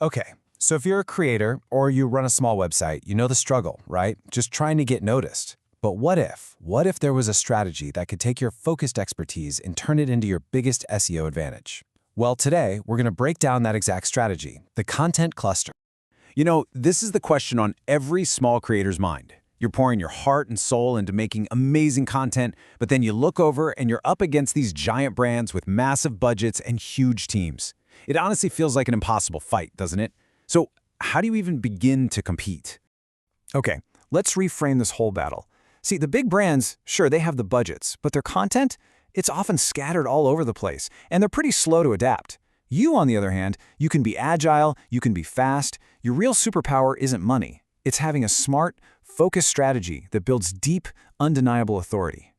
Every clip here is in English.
Okay, so if you're a creator or you run a small website, you know the struggle, right? Just trying to get noticed. But what if? What if there was a strategy that could take your focused expertise and turn it into your biggest SEO advantage? Well, today, we're going to break down that exact strategy, the content cluster. This is the question on every small creator's mind. You're pouring your heart and soul into making amazing content, but then you look over and you're up against these giant brands with massive budgets and huge teams. It honestly feels like an impossible fight, doesn't it? So how do you even begin to compete? Okay, let's reframe this whole battle. See, the big brands, sure, they have the budgets, but their content, it's often scattered all over the place, and they're pretty slow to adapt. You, on the other hand, you can be agile, you can be fast. Your real superpower isn't money. It's having a smart, focused strategy that builds deep, undeniable authority.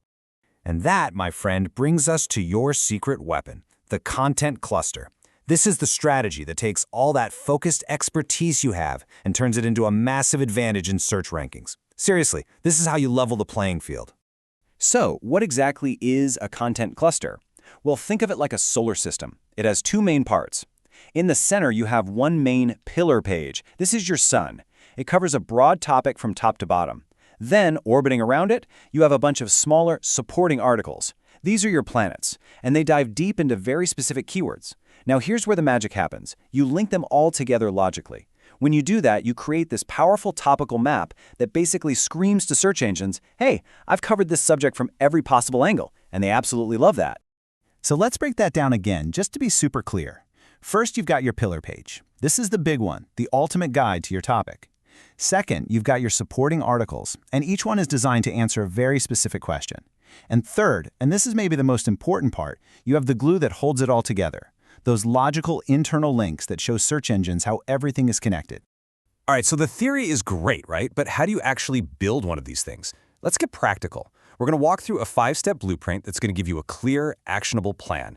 And that, my friend, brings us to your secret weapon, the content cluster. This is the strategy that takes all that focused expertise you have and turns it into a massive advantage in search rankings. Seriously, this is how you level the playing field. So, what exactly is a content cluster? Well, think of it like a solar system. It has two main parts. In the center, you have one main pillar page. This is your sun. It covers a broad topic from top to bottom. Then, orbiting around it, you have a bunch of smaller supporting articles. These are your planets, and they dive deep into very specific keywords. Now here's where the magic happens. You link them all together logically. When you do that, you create this powerful topical map that basically screams to search engines, hey, I've covered this subject from every possible angle, and they absolutely love that. So let's break that down again, just to be super clear. First, you've got your pillar page. This is the big one, the ultimate guide to your topic. Second, you've got your supporting articles, and each one is designed to answer a very specific question. And third, and this is maybe the most important part, you have the glue that holds it all together. Those logical internal links that show search engines how everything is connected. All right, so the theory is great, right? But how do you actually build one of these things? Let's get practical. We're going to walk through a 5-step blueprint that's going to give you a clear, actionable plan.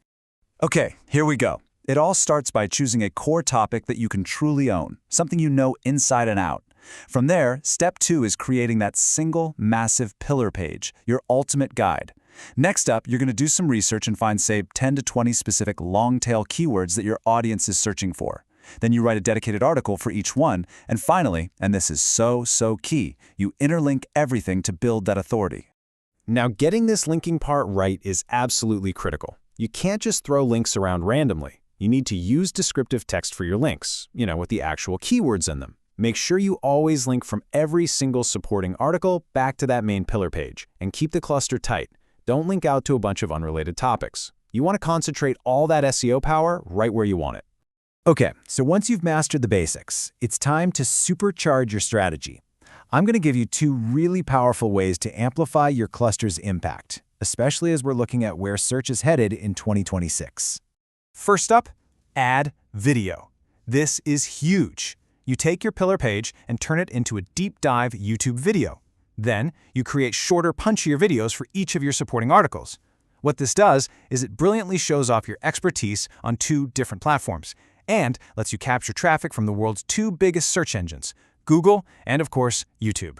Okay, here we go. It all starts by choosing a core topic that you can truly own, something you know inside and out. From there, step 2 is creating that single, massive pillar page, your ultimate guide. Next up, you're going to do some research and find, say, 10 to 20 specific long-tail keywords that your audience is searching for. Then you write a dedicated article for each one. And finally, and this is so key, you interlink everything to build that authority. Now, getting this linking part right is absolutely critical. You can't just throw links around randomly. You need to use descriptive text for your links, with the actual keywords in them. Make sure you always link from every single supporting article back to that main pillar page, and keep the cluster tight. Don't link out to a bunch of unrelated topics. You want to concentrate all that SEO power right where you want it. Okay, so once you've mastered the basics, it's time to supercharge your strategy. I'm going to give you 2 really powerful ways to amplify your cluster's impact, especially as we're looking at where search is headed in 2026. First up, add video. This is huge. You take your pillar page and turn it into a deep dive YouTube video. Then, you create shorter, punchier videos for each of your supporting articles. What this does is it brilliantly shows off your expertise on 2 different platforms and lets you capture traffic from the world's 2 biggest search engines, Google and, of course, YouTube.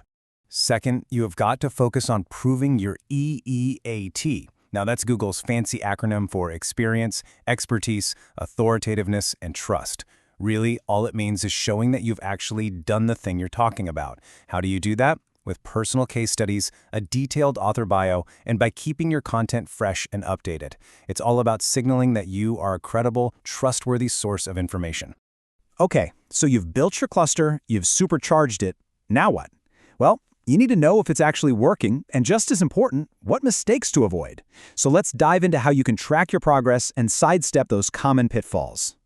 Second, you have got to focus on proving your EEAT. Now, that's Google's fancy acronym for experience, expertise, authoritativeness, and trust. Really, all it means is showing that you've actually done the thing you're talking about. How do you do that? With personal case studies, a detailed author bio, and by keeping your content fresh and updated. It's all about signaling that you are a credible, trustworthy source of information. Okay, so you've built your cluster, you've supercharged it. Now what? Well, you need to know if it's actually working, and just as important, what mistakes to avoid. So let's dive into how you can track your progress and sidestep those common pitfalls.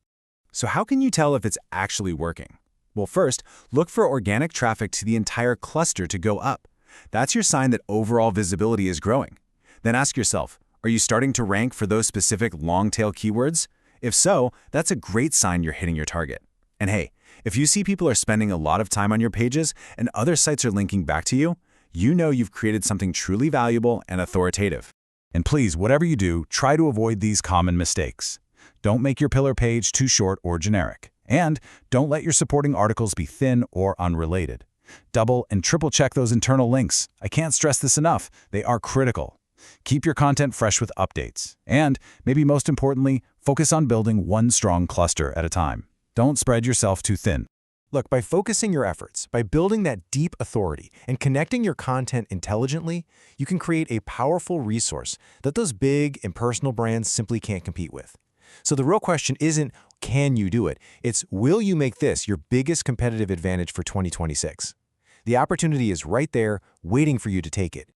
So how can you tell if it's actually working? Well, first, look for organic traffic to the entire cluster to go up. That's your sign that overall visibility is growing. Then ask yourself, are you starting to rank for those specific long-tail keywords? If so, that's a great sign you're hitting your target. And hey, if you see people are spending a lot of time on your pages and other sites are linking back to you, you know you've created something truly valuable and authoritative. And please, whatever you do, try to avoid these common mistakes. Don't make your pillar page too short or generic. And don't let your supporting articles be thin or unrelated. Double and triple check those internal links. I can't stress this enough. They are critical. Keep your content fresh with updates. And, maybe most importantly, focus on building one strong cluster at a time. Don't spread yourself too thin. Look, by focusing your efforts, by building that deep authority, and connecting your content intelligently, you can create a powerful resource that those big, impersonal brands simply can't compete with. So the real question isn't, can you do it? It's, will you make this your biggest competitive advantage for 2026? The opportunity is right there, waiting for you to take it.